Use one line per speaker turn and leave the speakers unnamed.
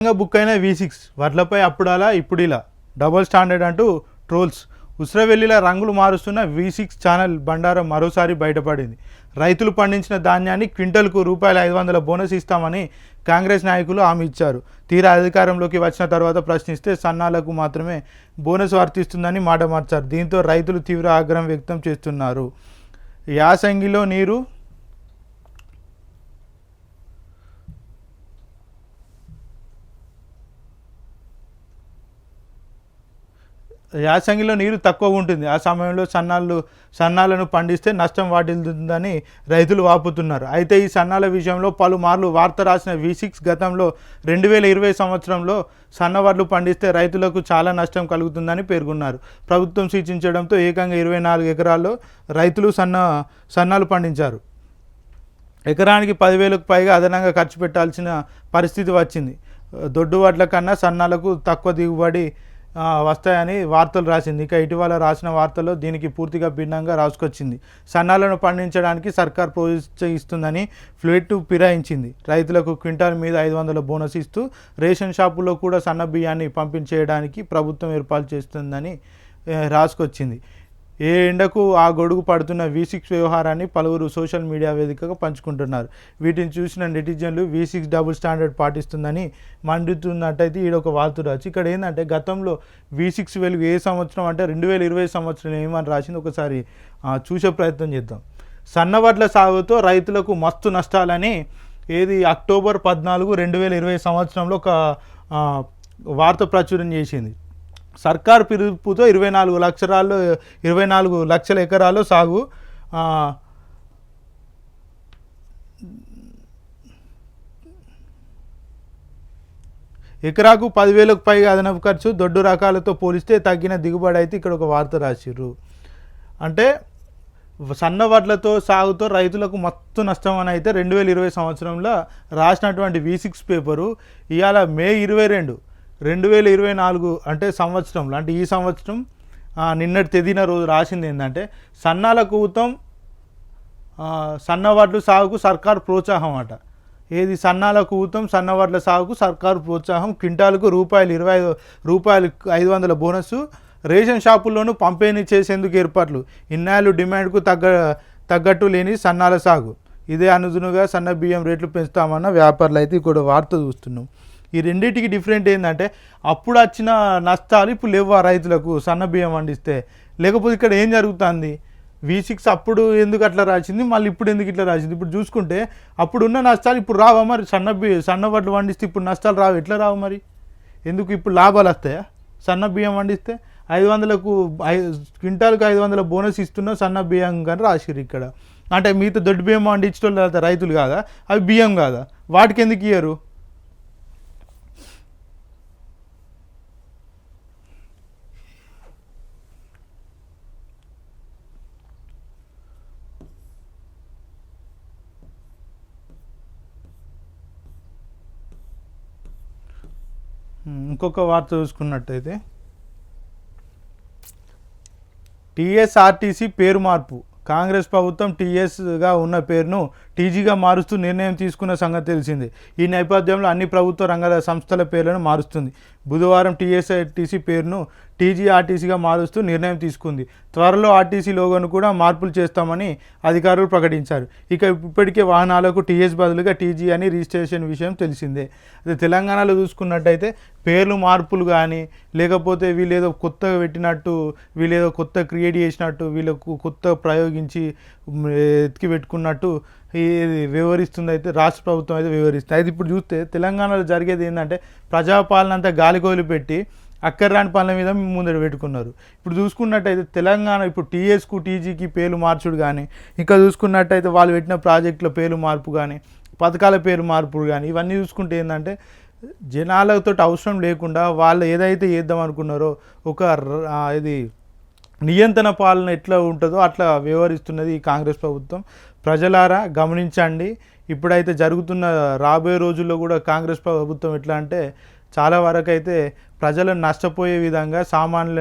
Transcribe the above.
Book అయిన V6 వడ్లపై అప్పుడాలా ఇప్పుడిలా double standard అంటూ trolls. ఉస్రవెల్లిలా రంగులు మారుస్తున్న V6 ఛానల్ బండారం మరోసారి బయటపడింది. రైతులు పండించిన ధాన్యాన్ని క్వింటల్కు ₹500 బోనస్ ఇస్తామని కాంగ్రెస్ నాయకులు హామీ ఇచ్చారు. తీరా అధికారంలోకి వచ్చిన తర్వాత ప్రశ్నిస్తే సన్నాలకు మాత్రమే బోనస్ వర్తిస్తుందని మాట మార్చారు. దీంతో రైతులు తీవ్ర ఆగ్రహం వ్యక్తం చేస్తున్నారు. యాసంగిలో నీరు తక్కువ ఉంటుంది. ఆ సమయంలో సన్నాలను పండిస్తే నష్టం వాటిల్తుందని రైతులు వాపుతున్నారు. అయితే ఈ సన్నాల విషయంలో పలుమార్లు వార్త రాసిన V6 గతంలో 2020 సంవత్సరంలో సన్నవడ్లు పండిస్తే రైతులకు చాలా నష్టం కలుగుతుందని పేర్కొన్నారు. ప్రభుత్వం సూచించడంతో ఏకంగా 24 ఎకరాల్లో రైతులు సన్నాలు పండించారు. ఎకరానికి 10,000కు పైగా అదనంగా ఖర్చు పెట్టాల్సిన పరిస్థితి వచ్చింది. దొడ్డు వడ్ల కన్నా సన్నాలకు తక్కువ దిగుబడి వస్తాయని వార్తలు రాసింది. ఇక ఇటీవల రాసిన వార్తల్లో దీనికి పూర్తిగా భిన్నంగా రాసుకొచ్చింది. సన్నాలను పండించడానికి సర్కార్ ప్రోత్సహిస్తుందని ఫ్లెట్ ఫిరాయించింది. రైతులకు క్వింటాల్ మీద 500 బోనస్ ఇస్తూ రేషన్ షాపుల్లో కూడా సన్న బియ్యాన్ని పంపించేయడానికి ప్రభుత్వం ఏర్పాటు చేస్తుందని రాసుకొచ్చింది. ఏ ఎండకు ఆ గొడుగు పడుతున్న V6 వ్యవహారాన్ని పలువురు సోషల్ మీడియా వేదికగా పంచుకుంటున్నారు. వీటిని చూసిన నెటిజన్లు V6 డబుల్ స్టాండర్డ్ పాటిస్తుందని మండుతున్నట్టయితే ఈడొక వార్త రాసి ఇక్కడ ఏంటంటే గతంలో V6 వెలుగు ఏ సంవత్సరం అంటే 2020 సంవత్సరం ఏమని రాసింది ఒకసారి చూసే ప్రయత్నం చేద్దాం. సన్నవడ్ల సాగుతో రైతులకు మస్తు నష్టాలని అక్టోబర్ 14, 2020 సంవత్సరంలో ఒక వార్త ప్రచురణ చేసింది. సర్కార్ పిలుపుతో 24 లక్షల ఎకరాల్లో సాగు, ఎకరాకు 10,000కు పైగా అదనపు ఖర్చు, దొడ్డు రకాలతో పోలిస్తే తగ్గిన దిగుబడి అయితే ఇక్కడ ఒక వార్త రాసిర్రు. అంటే సన్నవడ్లతో సాగుతో రైతులకు మత్తు నష్టం అని అయితే 2020 సంవత్సరంలో రాసినటువంటి V6 పేపరు ఇవాళ మే 22, 2024 అంటే సంవత్సరంలో అంటే ఈ సంవత్సరం నిన్నటి తేదీన రోజు రాసింది ఏంటంటే సన్నాలకు ఊతం సన్నవడ్లు సాగుకు సర్కారు ప్రోత్సాహం అట. సన్నాలకు ఊతం సన్నవడ్ల సాగుకు సర్కారు ప్రోత్సాహం, క్వింటాలకు ₹500 బోనసు, రేషన్ షాపుల్లోనూ పంపిణీ చేసేందుకు ఏర్పాట్లు, ఇన్నాళ్ళు డిమాండ్కు తగ్గట్టు లేని సన్నాల సాగు, ఇదే అనుగుణంగా సన్న బియ్యం రేట్లు పెంచుతామన్న వ్యాపారులు అయితే ఇక్కడ వార్త చూస్తున్నాం. ఈ రెండింటికి డిఫరెంట్ ఏంటంటే అప్పుడు వచ్చిన నష్టాలు ఇప్పుడు లేవు రైతులకు సన్న బియ్యం పండిస్తే. లేకపోతే ఇక్కడ ఏం జరుగుతుంది, V6 అప్పుడు ఎందుకు అట్లా రాసింది, మళ్ళీ ఇప్పుడు ఎందుకు ఇట్లా రాసింది. ఇప్పుడు చూసుకుంటే అప్పుడున్న నష్టాలు ఇప్పుడు రావా మరి? సన్న వడ్లు పండిస్తే ఇప్పుడు నష్టాలు రావు, ఎట్లా రావు మరి? ఎందుకు ఇప్పుడు లాభాలు వస్తాయా? సన్న బియ్యం పండిస్తే 500కు క్వింటాల్కి 500 బోనస్ ఇస్తున్నా సన్న బియ్యం కానీ రాసిరు ఇక్కడ. అంటే మిగతా దొడ్డు బియ్యం పండించడం రైతులు కాదా, అవి బియ్యం కాదా, వాటికి ఎందుకు ఇయ్యరు? ఇంకొక వార్త చూసుకున్నట్టయితే TSRTC పేరు మార్పు. కాంగ్రెస్ ప్రభుత్వం TSగా ఉన్న పేరును TGగా మారుస్తూ నిర్ణయం తీసుకున్న సంగతి తెలిసిందే. ఈ నేపథ్యంలో అన్ని ప్రభుత్వ రంగాల సంస్థల పేర్లను మారుస్తుంది. బుధవారం TSRTC పేరును TGRTCగా మారుస్తూ నిర్ణయం తీసుకుంది. త్వరలో RTC లోగోను కూడా మార్పులు చేస్తామని అధికారులు ప్రకటించారు. ఇక ఇప్పటికే వాహనాలకు TS బదులుగా TG అని రిజిస్ట్రేషన్ విషయం తెలిసిందే. అదే తెలంగాణలో చూసుకున్నట్టయితే పేర్లు మార్పులు కానీ లేకపోతే వీళ్ళేదో కొత్తగా పెట్టినట్టు, వీళ్ళేదో కొత్త క్రియేట్ చేసినట్టు, వీళ్ళకు కొత్త ప్రయోగించి ఎత్తికి పెట్టుకున్నట్టు వివరిస్తుంది అయితే రాష్ట్ర ప్రభుత్వం అయితే వివరిస్తుంది. అయితే ఇప్పుడు చూస్తే తెలంగాణలో జరిగేది ఏంటంటే ప్రజాపాలన అంతా గాలికోలు పెట్టి అక్కర్రాని పనుల మీద ముందర పెట్టుకున్నారు. ఇప్పుడు చూసుకున్నట్టయితే తెలంగాణ ఇప్పుడు TSకు TGకి పేర్లు మార్చుడు కానీ, ఇంకా చూసుకున్నట్టయితే వాళ్ళు పెట్టిన ప్రాజెక్టుల పేర్లు మార్పు కానీ, పథకాల పేరు మార్పులు కానీ, ఇవన్నీ చూసుకుంటే ఏంటంటే జనాలతో అవసరం లేకుండా వాళ్ళు ఏదైతే చేద్దాం అనుకున్నారో ఒక నియంత్రణ పాలన ఎట్లా ఉంటుందో అట్లా వ్యవహరిస్తున్నది ఈ కాంగ్రెస్ ప్రభుత్వం. ప్రజలారా గమనించండి. ఇప్పుడైతే జరుగుతున్న రాబోయే రోజుల్లో కూడా కాంగ్రెస్ ప్రభుత్వం ఎట్లా అంటే చాలా వరకు అయితే ప్రజలను నష్టపోయే విధంగా సామాన్యుల